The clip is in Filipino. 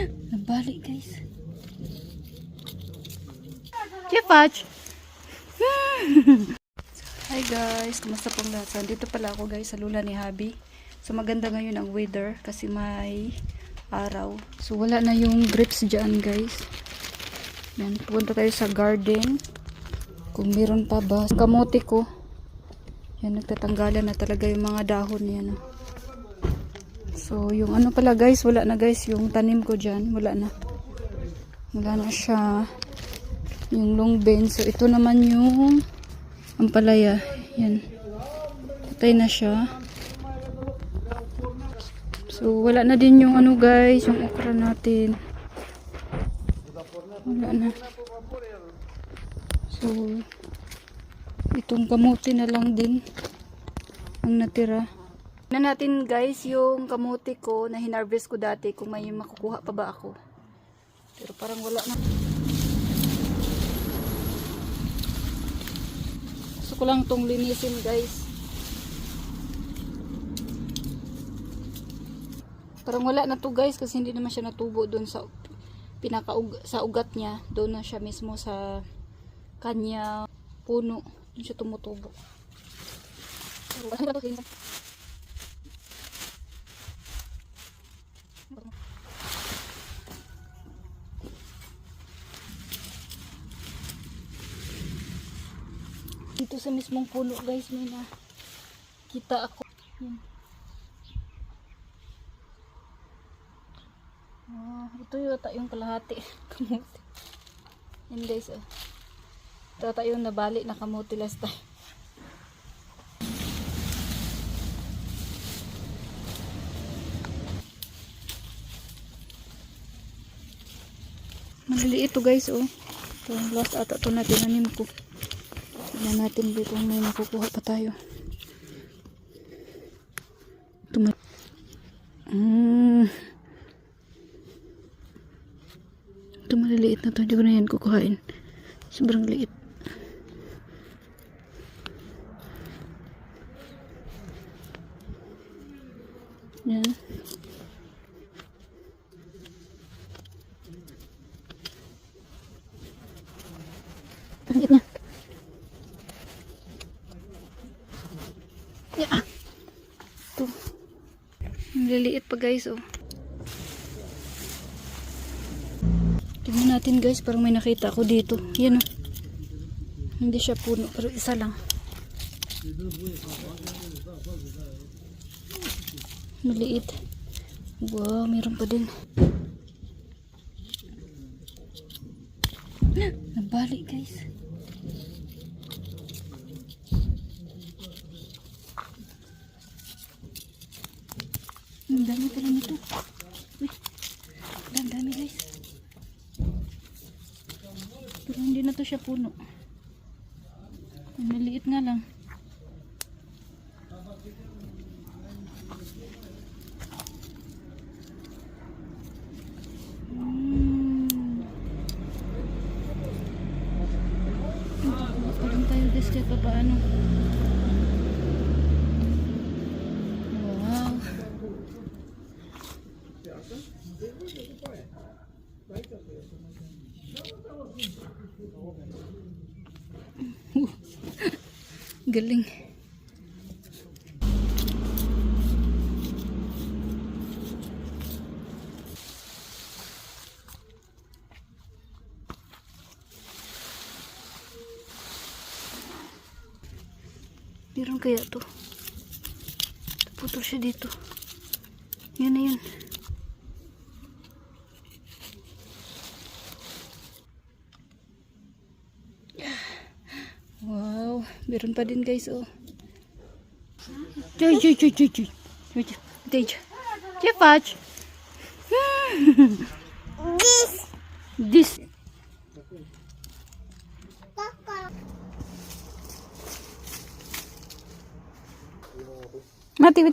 Nabalik guys. Chefach! Hi guys, kumusta pong lahat? So, dito pala ako guys sa lula ni Habi. So maganda ngayon ang weather kasi may araw. So wala na yung grapes dyan guys. Yan, pupunta tayo sa garden. Kung meron pa ba. Kamote ko. Yan, nagtatanggalan na talaga yung mga dahon yan. So yung ano pala guys, wala na guys. Yung tanim ko dyan, wala na. Wala na siya. Yung long bean. So ito naman yung ampalaya. Yan. Patay na siya. So wala na din yung ano guys, yung okra natin. Wala na. So itong kamote na lang din ang natira. Na natin guys yung kamote ko na hinarvest ko dati, kung may makukuha pa ba ako. Pero parang wala na. Gusto ko lang tong linisin guys. Parang wala na to guys kasi hindi naman siya natubo doon sa sa ugat niya. Doon na siya mismo sa kanya puno. Doon siya tumutubo. Dito sa mismong puno guys may nakita ako. Yan. Ito yata yung kalahati kamote. Yan guys. Ito yata yung nabali na kamote last time. Maliliit ito guys oh. Ito last ata ito na tinanim ko. Tignan natin dito kung may makukuha pa tayo. Ito ito maliliit na to, hindi ko na yan kukuhain. Sobrang liit. Yan. Ang liit niya. Yeah. Ito. Maliliit pa guys oh. Tingnan natin guys, parang may nakita ako dito. Yan o. Hindi siya puno, pero isa lang. Maliit. Wow, mayroon pa din. Nabalik guys. Ang dami pala nito. Uy, ang dami guys. Pero hindi na to siya puno. Maliit nga lang. Parang tayo guys kahit pa paano. Wow. Galing. Meron kaya to? Putol siya dito. Yan na yun. Wow, meron pa din guys oh. Joy. Chefach. This. Mati.